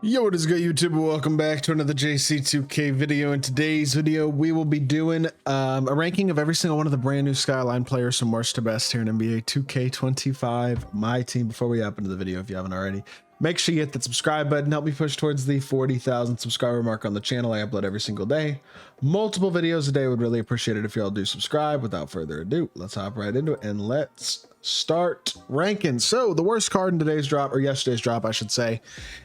Yo, what is good, YouTube? Welcome back to another JC2K video. In today's video, we will be doing a ranking of every single one of the brand new Skyline players from worst to best here in NBA 2K25 MyTEAM. Before we hop into the video, if you haven't already, make sure you hit that subscribe button. Help me push towards the 40,000 subscriber mark on the channel. I upload every single day, multiple videos a day. Would really appreciate it if y'all do subscribe. Without further ado, let's hop right into it and let's start ranking. So the worst card in today's drop, or yesterday's drop I should say,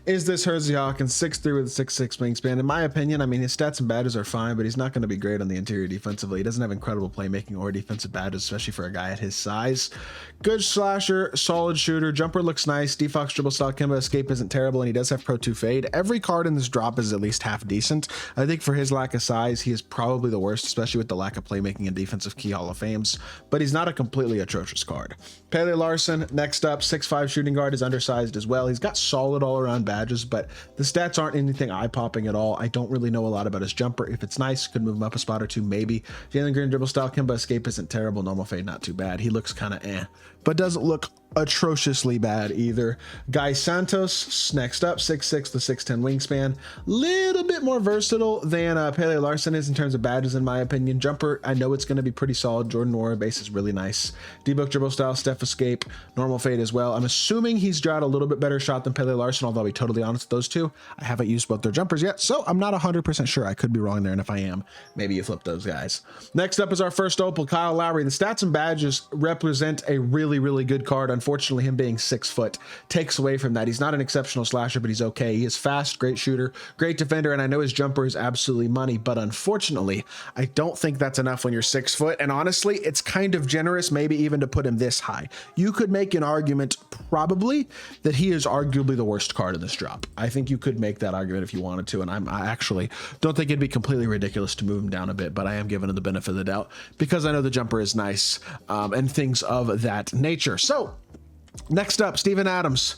is this Hersey Hawkins 6'3" with a 6'6" wingspan. In my opinion, I mean, his stats and badges are fine, but he's not going to be great on the interior defensively. He doesn't have incredible playmaking or defensive badges, especially for a guy at his size. Good slasher, solid shooter, jumper looks nice, defox dribble style, Kimba escape isn't terrible, and he does have Pro 2 fade. Every card in this drop is at least half decent. I think for his lack of size, he is probably the worst, especially with the lack of playmaking and defensive key Hall of Fames, but he's not a completely atrocious card. Pele Larson, next up, 6'5" shooting guard, is undersized as well. He's got solid all-around badges, but the stats aren't anything eye-popping at all. I don't really know a lot about his jumper. If it's nice, could move him up a spot or two, maybe. Jalen Green dribble style, Kimba escape isn't terrible. Normal fade, not too bad. He looks kind of but doesn't look atrociously bad either. Guy Santos, next up, 6'6" to 6'10" wingspan. Little bit more versatile than Pele Larson is in terms of badges, in my opinion. Jumper, I know it's going to be pretty solid. Jordan Nwora base is really nice. D-book dribble style, Steph escape, normal fade as well. I'm assuming he's got a little bit better shot than Pele Larson, although I'll be totally honest with those two. I haven't used both their jumpers yet, so I'm not 100% sure. I could be wrong there, and if I am, maybe you flip those guys. Next up is our first opal, Kyle Lowry. The stats and badges represent a really good card. Unfortunately, him being 6 foot takes away from that. He's not an exceptional slasher, but he's okay. He is fast, great shooter, great defender, and I know his jumper is absolutely money, but unfortunately, I don't think that's enough when you're 6 foot, and honestly, it's kind of generous maybe even to put him this high. You could make an argument probably that he is arguably the worst card in this drop. I think you could make that argument if you wanted to, and I actually don't think it'd be completely ridiculous to move him down a bit, but I am giving him the benefit of the doubt because I know the jumper is nice and things of that nature. So next up, Steven Adams,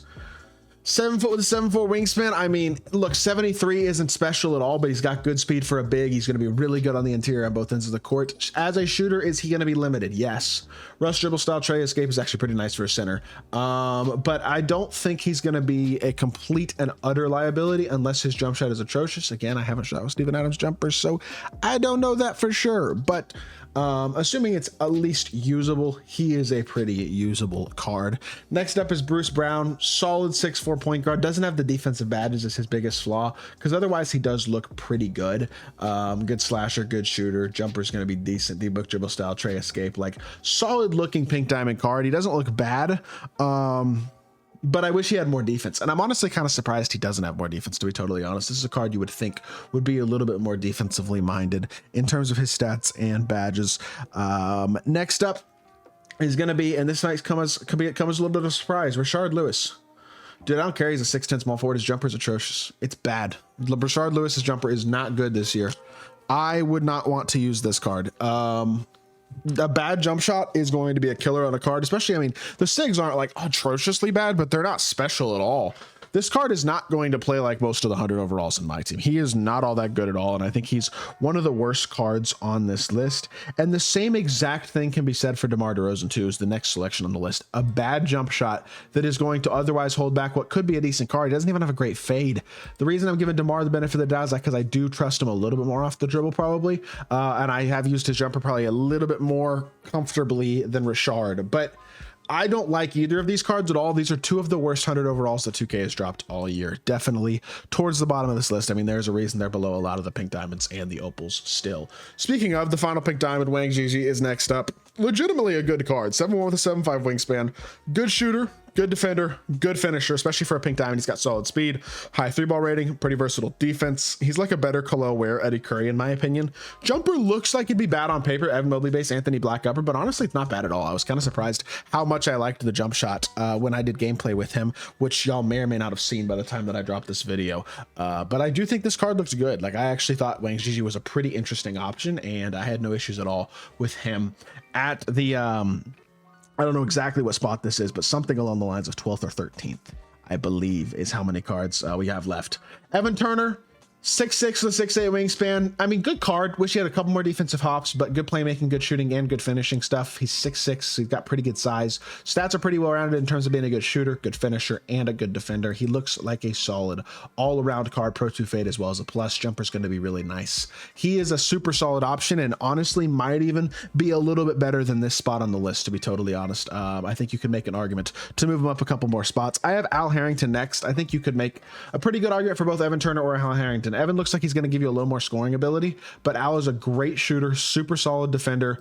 7 foot with a 7'4" wingspan. I mean, look, 73 isn't special at all, but he's got good speed for a big. He's going to be really good on the interior on both ends of the court. As a shooter, is he going to be limited? Yes. Rush dribble style, Trey escape is actually pretty nice for a center. But I don't think he's going to be a complete and utter liability unless his jump shot is atrocious. Again, I haven't shot with Steven Adams jumpers, so I don't know that for sure. But assuming it's at least usable, he is a pretty usable card. Next up is Bruce Brown, solid 6'4" point guard. Doesn't have the defensive badges as his biggest flaw, because otherwise he does look pretty good. Good slasher, good shooter, jumper's going to be decent. D-book dribble style, Trey escape, like solid looking pink diamond card. He doesn't look bad. But I wish he had more defense, and I'm honestly kind of surprised he doesn't have more defense, to be totally honest. This is a card you would think would be a little bit more defensively minded in terms of his stats and badges. Next up is going to be, and this might come as a little bit of a surprise, Rashard Lewis. Dude, I don't care. He's a 6'10" small forward. His jumper is atrocious. It's bad. Rashard Lewis's jumper is not good this year. I would not want to use this card. A bad jump shot is going to be a killer on a card, especially, I mean, the SIGs aren't like atrociously bad, but they're not special at all. This card is not going to play like most of the 100 overalls in my team. He is not all that good at all, and I think he's one of the worst cards on this list. And the same exact thing can be said for DeMar DeRozan too, is the next selection on the list. A bad jump shot that is going to otherwise hold back what could be a decent card. He doesn't even have a great fade. The reason I'm giving DeMar the benefit of the doubt is because I do trust him a little bit more off the dribble probably, and I have used his jumper probably a little bit more comfortably than Rashard, but I don't like either of these cards at all. These are two of the worst 100 overalls that 2K has dropped all year. Definitely towards the bottom of this list. I mean, there's a reason they're below a lot of the pink diamonds and the opals still. Speaking of, the final pink diamond, Wang Zhi Zhi, is next up. Legitimately a good card. 7'1" with a 7'5" wingspan. Good shooter, good defender, good finisher, especially for a pink diamond. He's got solid speed, high 3-ball rating, pretty versatile defense. He's like a better Khalil Ware, Eddie Curry, in my opinion. Jumper looks like it'd be bad on paper, Evan Mobley base, Anthony Black upper, but honestly, it's not bad at all. I was kind of surprised how much I liked the jump shot when I did gameplay with him, which y'all may or may not have seen by the time that I dropped this video. But I do think this card looks good. Like, I actually thought Wang Zhi Zhi was a pretty interesting option, and I had no issues at all with him at the I don't know exactly what spot this is, but something along the lines of 12th or 13th, I believe, is how many cards we have left. Evan Turner, 6'6" with a 6'8" wingspan. I mean, good card. Wish he had a couple more defensive hops, but good playmaking, good shooting, and good finishing stuff. He's 6'6", so he's got pretty good size. Stats are pretty well rounded in terms of being a good shooter, good finisher, and a good defender. He looks like a solid all-around card, Pro 2 Fade as well as a plus. Jumper's going to be really nice. He is a super solid option and honestly might even be a little bit better than this spot on the list, to be totally honest. I think you could make an argument to move him up a couple more spots. I have Al Harrington next. I think you could make a pretty good argument for both Evan Turner or Al Harrington. Evan looks like he's going to give you a little more scoring ability, but Al is a great shooter, super solid defender,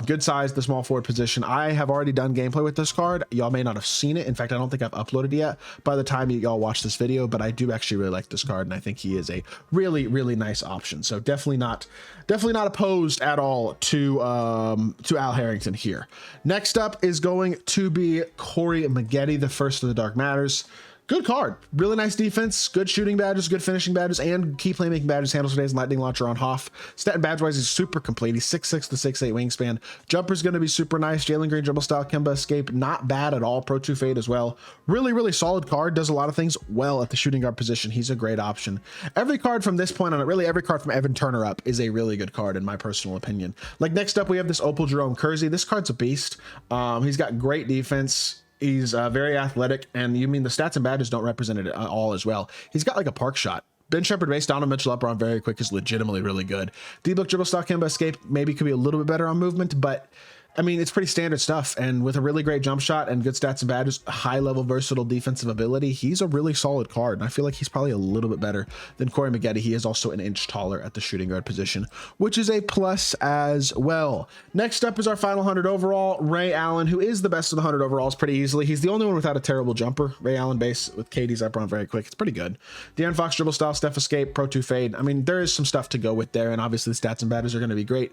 good size, the small forward position. I have already done gameplay with this card. Y'all may not have seen it. In fact, I don't think I've uploaded it yet by the time y'all watch this video, but I do actually really like this card, and I think he is a really, really nice option. So definitely not opposed at all to Al Harrington here. Next up is going to be Corey Maggette, the first of the Dark Matters. Good card, really nice defense, good shooting badges, good finishing badges, and key playmaking badges. Handles today's lightning launcher on Hoff. Stat and badge wise, he's super complete. He's 6'6" to 6'8" wingspan. Jumper's going to be super nice. Jalen Green dribble style, Kemba escape, not bad at all. Pro 2 Fade as well. Really, really solid card. Does a lot of things well at the shooting guard position. He's a great option. Every card from this point on, really every card from Evan Turner up is a really good card in my personal opinion. Like next up, we have this Opal Jerome Kersey. This card's a beast. He's got great defense. He's very athletic, and you mean the stats and badges don't represent it at all as well. He's got like a park shot. Ben Shepherd base, Donovan Mitchell up on very quick is legitimately really good. D-Book dribble stock, Kemba escape maybe could be a little bit better on movement, but I mean, it's pretty standard stuff. And with a really great jump shot and good stats and badges, high level versatile defensive ability, he's a really solid card. And I feel like he's probably a little bit better than Corey Maggette. He is also an inch taller at the shooting guard position, which is a plus as well. Next up is our final 100 overall, Ray Allen, who is the best of the 100 overalls pretty easily. He's the only one without a terrible jumper. Ray Allen base with KD's up on very quick. It's pretty good. De'Aaron Fox dribble style, Steph escape, Pro 2 Fade. I mean, there is some stuff to go with there. And obviously the stats and badges are going to be great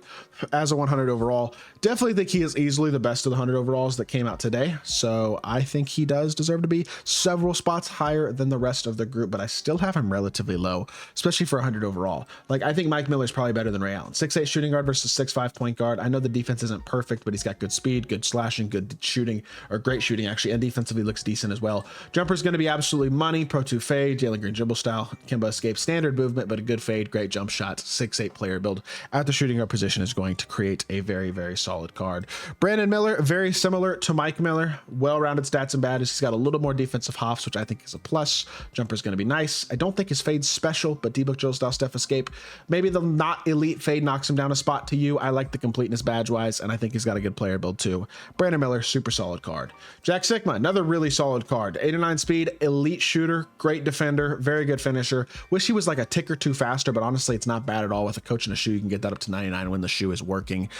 as a 100 overall. Definitely think he is easily the best of the 100 overalls that came out today. So I think he does deserve to be several spots higher than the rest of the group, but I still have him relatively low, especially for 100 overall. Like, I think Mike Miller is probably better than Ray Allen. 6'8" shooting guard versus 6'5" point guard. I know the defense isn't perfect, but he's got good speed, good slashing, good shooting, or great shooting actually, and defensively looks decent as well. Jumper's going to be absolutely money. Pro 2 Fade, Jalen Green dribble style, Kemba escape, standard movement, but a good fade, great jump shot. 6'8" player build at the shooting guard position is going to create a very, very solid card. Brandon Miller, very similar to Mike Miller, well-rounded stats and badges. He's got a little more defensive hops, which I think is a plus. Jumper's going to be nice. I don't think his fade's special, but D-Book Joe style Steph escape. Maybe the not elite fade knocks him down a spot to you. I like the completeness badge-wise, and I think he's got a good player build too. Brandon Miller, super solid card. Jack Sigma, another really solid card. 89 speed, elite shooter, great defender, very good finisher. Wish he was like a tick or two faster, but honestly, it's not bad at all. With a coach and a shoe, you can get that up to 99 when the shoe is working.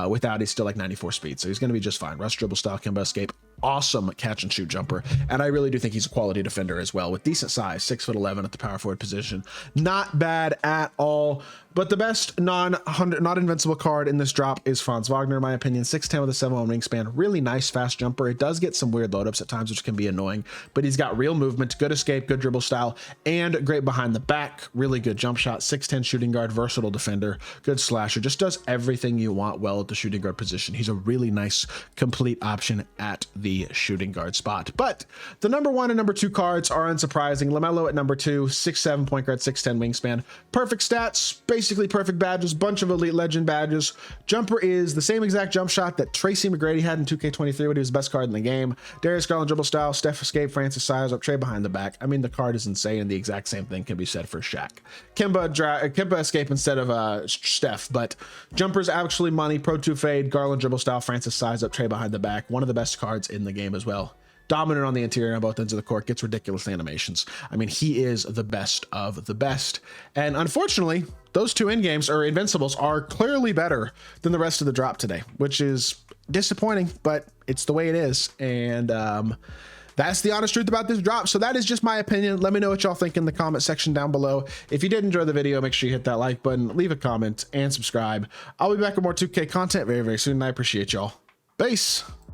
Without, he's still like 94 speed, so he's going to be just fine. Rush dribble style, Kemba escape, awesome catch and shoot jumper, and I really do think he's a quality defender as well, with decent size, 6'11" at the power forward position. Not bad at all. But the best not invincible card in this drop is Franz Wagner, in my opinion. 6'10" with a 7'1" wingspan. Really nice fast jumper. It does get some weird load-ups at times, which can be annoying, but he's got real movement, good escape, good dribble style, and great behind the back. Really good jump shot. 6'10" shooting guard, versatile defender, good slasher. Just does everything you want well at the shooting guard position. He's a really nice, complete option at the shooting guard spot. But the number 1 and number 2 cards are unsurprising. LaMelo at number 2, 6'7" point guard, 6'10" wingspan. Perfect stats, basically perfect badges, bunch of elite legend badges. Jumper is the same exact jump shot that Tracy McGrady had in 2K23 when he was the best card in the game. Darius Garland dribble style, Steph escape, Francis size up, Trey behind the back. I mean, the card is insane, and the exact same thing can be said for Shaq. Kemba escape instead of Steph, but jumper's actually money. Pro 2 Fade, Garland dribble style, Francis size up, Trey behind the back. One of the best cards in the game as well. Dominant on the interior on both ends of the court, gets ridiculous animations. I mean, he is the best of the best. And unfortunately, those two in-games or invincibles are clearly better than the rest of the drop today, which is disappointing, but it's the way it is. And that's the honest truth about this drop. So that is just my opinion. Let me know what y'all think in the comment section down below. If you did enjoy the video, make sure you hit that like button, leave a comment, and subscribe. I'll be back with more 2K content very, very soon, and I appreciate y'all. Peace.